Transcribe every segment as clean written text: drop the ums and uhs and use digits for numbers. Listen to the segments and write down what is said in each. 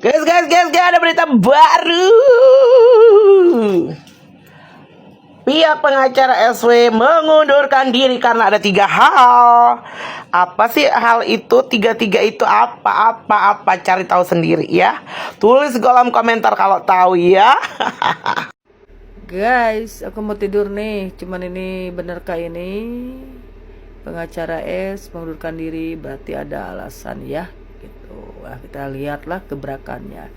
Guys, ada berita baru. Pihak pengacara SW mengundurkan diri karena ada 3 hal. Apa sih hal itu? Tiga itu apa? Cari tahu sendiri ya. Tulis kolom komentar kalau tahu ya. Guys, aku mau tidur nih. Cuman ini benerkah ini? Pengacara S mengundurkan diri berarti ada alasan ya. Gitu. Nah, kita lihatlah gebrakannya.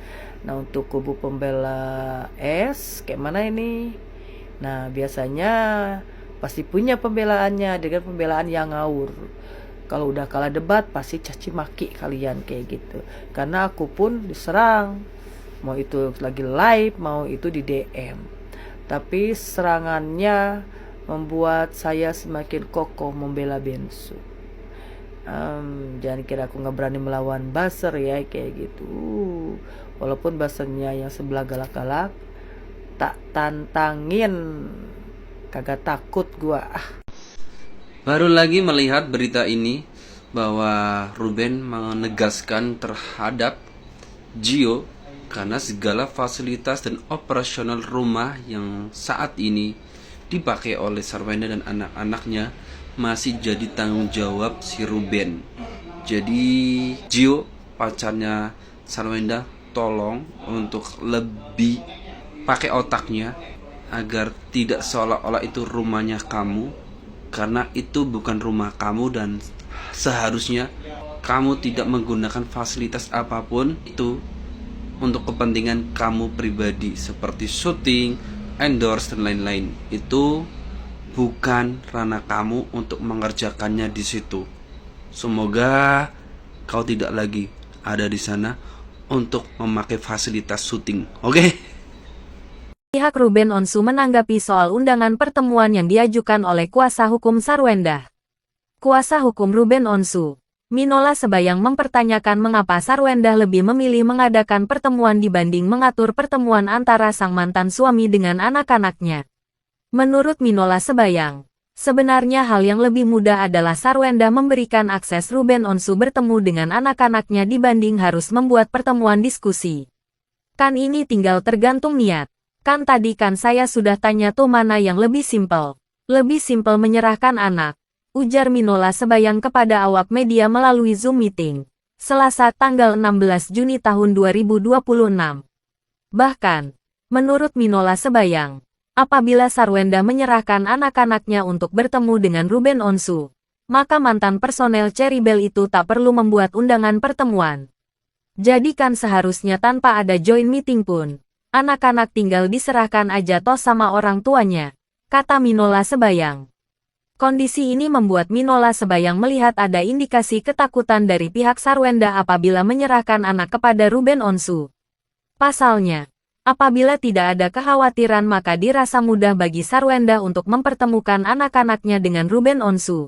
Nah, untuk kubu pembela S kayak mana ini? Nah, biasanya pasti punya pembelaannya dengan pembelaan yang ngawur. Kalau udah kalah debat pasti caci maki kalian kayak gitu. Karena aku pun diserang. Mau itu lagi live, mau itu di DM. Tapi serangannya membuat saya semakin kokoh membela Bensu. Jangan kira aku nggak berani melawan buzzer ya kayak gitu. Walaupun buzzernya yang sebelah galak-galak, tak tantangin, kagak takut gua. Baru lagi melihat berita ini bahwa Ruben menegaskan terhadap Gio karena segala fasilitas dan operasional rumah yang saat ini dipakai oleh Sarwenda dan anak-anaknya masih jadi tanggung jawab si Ruben. Jadi Gio, pacarnya Sarwenda, tolong untuk lebih pakai otaknya agar tidak seolah-olah itu rumahnya kamu, karena itu bukan rumah kamu dan seharusnya kamu tidak menggunakan fasilitas apapun itu untuk kepentingan kamu pribadi seperti syuting, endorse dan lain-lain. Itu bukan ranah kamu untuk mengerjakannya di situ. Semoga kau tidak lagi ada di sana untuk memakai fasilitas syuting. Oke? Pihak Ruben Onsu menanggapi soal undangan pertemuan yang diajukan oleh kuasa hukum Sarwenda. Kuasa hukum Ruben Onsu, Minola Sebayang, mempertanyakan mengapa Sarwenda lebih memilih mengadakan pertemuan dibanding mengatur pertemuan antara sang mantan suami dengan anak-anaknya. Menurut Minola Sebayang, sebenarnya hal yang lebih mudah adalah Sarwenda memberikan akses Ruben Onsu bertemu dengan anak-anaknya dibanding harus membuat pertemuan diskusi. Kan ini tinggal tergantung niat. Kan tadi kan saya sudah tanya tuh mana yang lebih simpel. Lebih simpel menyerahkan anak, ujar Minola Sebayang kepada awak media melalui Zoom meeting, Selasa tanggal 16 Juni tahun 2026. Bahkan, menurut Minola Sebayang, apabila Sarwenda menyerahkan anak-anaknya untuk bertemu dengan Ruben Onsu, maka mantan personel Cherrybelle itu tak perlu membuat undangan pertemuan. Jadi kan seharusnya tanpa ada joint meeting pun, anak-anak tinggal diserahkan aja toh sama orang tuanya, kata Minola Sebayang. Kondisi ini membuat Minola Sebayang melihat ada indikasi ketakutan dari pihak Sarwenda apabila menyerahkan anak kepada Ruben Onsu. Pasalnya, apabila tidak ada kekhawatiran maka dirasa mudah bagi Sarwenda untuk mempertemukan anak-anaknya dengan Ruben Onsu.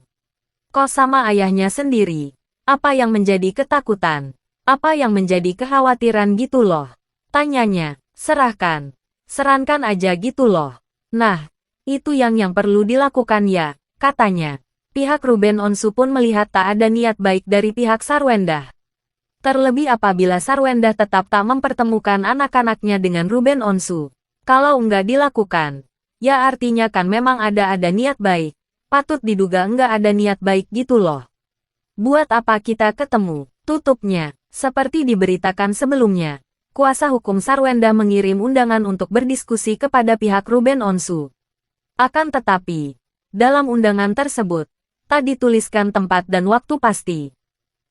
Kok sama ayahnya sendiri? Apa yang menjadi ketakutan? Apa yang menjadi kekhawatiran gitu loh? Tanyanya. Serankan aja gitu loh. Nah, itu yang perlu dilakukan ya, katanya. Pihak Ruben Onsu pun melihat tak ada niat baik dari pihak Sarwenda. Terlebih apabila Sarwenda tetap tak mempertemukan anak-anaknya dengan Ruben Onsu. Kalau enggak dilakukan, ya artinya kan memang ada niat baik. Patut diduga enggak ada niat baik gitu loh. Buat apa kita ketemu? Tutupnya, seperti diberitakan sebelumnya. Kuasa hukum Sarwenda mengirim undangan untuk berdiskusi kepada pihak Ruben Onsu. Akan tetapi, dalam undangan tersebut, tak dituliskan tempat dan waktu pasti.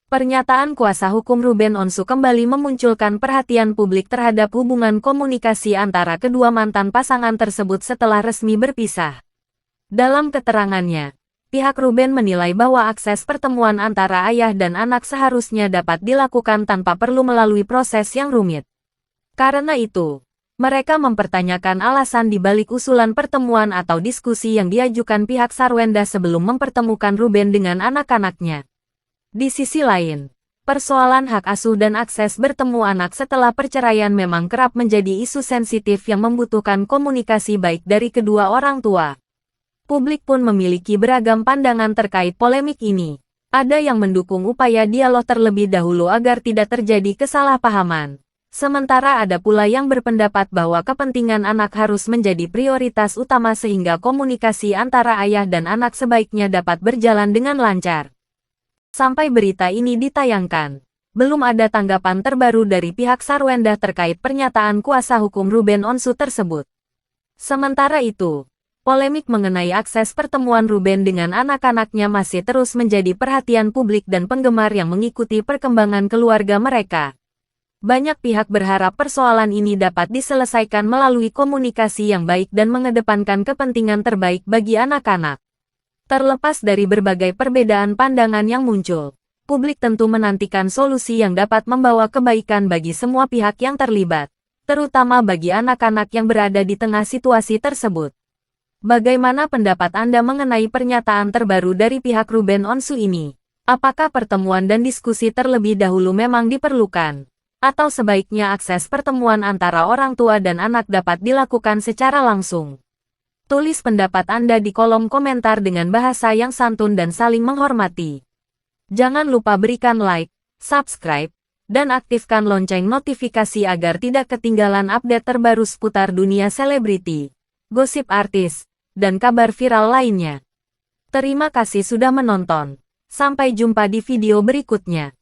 Pernyataan kuasa hukum Ruben Onsu kembali memunculkan perhatian publik terhadap hubungan komunikasi antara kedua mantan pasangan tersebut setelah resmi berpisah. Dalam keterangannya, pihak Ruben menilai bahwa akses pertemuan antara ayah dan anak seharusnya dapat dilakukan tanpa perlu melalui proses yang rumit. Karena itu, mereka mempertanyakan alasan di balik usulan pertemuan atau diskusi yang diajukan pihak Sarwenda sebelum mempertemukan Ruben dengan anak-anaknya. Di sisi lain, persoalan hak asuh dan akses bertemu anak setelah perceraian memang kerap menjadi isu sensitif yang membutuhkan komunikasi baik dari kedua orang tua. Publik pun memiliki beragam pandangan terkait polemik ini. Ada yang mendukung upaya dialog terlebih dahulu agar tidak terjadi kesalahpahaman. Sementara ada pula yang berpendapat bahwa kepentingan anak harus menjadi prioritas utama sehingga komunikasi antara ayah dan anak sebaiknya dapat berjalan dengan lancar. Sampai berita ini ditayangkan, belum ada tanggapan terbaru dari pihak Sarwendah terkait pernyataan kuasa hukum Ruben Onsu tersebut. Sementara itu, polemik mengenai akses pertemuan Ruben dengan anak-anaknya masih terus menjadi perhatian publik dan penggemar yang mengikuti perkembangan keluarga mereka. Banyak pihak berharap persoalan ini dapat diselesaikan melalui komunikasi yang baik dan mengedepankan kepentingan terbaik bagi anak-anak. Terlepas dari berbagai perbedaan pandangan yang muncul, publik tentu menantikan solusi yang dapat membawa kebaikan bagi semua pihak yang terlibat, terutama bagi anak-anak yang berada di tengah situasi tersebut. Bagaimana pendapat Anda mengenai pernyataan terbaru dari pihak Ruben Onsu ini? Apakah pertemuan dan diskusi terlebih dahulu memang diperlukan? Atau sebaiknya akses pertemuan antara orang tua dan anak dapat dilakukan secara langsung? Tulis pendapat Anda di kolom komentar dengan bahasa yang santun dan saling menghormati. Jangan lupa berikan like, subscribe, dan aktifkan lonceng notifikasi agar tidak ketinggalan update terbaru seputar dunia selebriti, gosip artis, dan kabar viral lainnya. Terima kasih sudah menonton. Sampai jumpa di video berikutnya.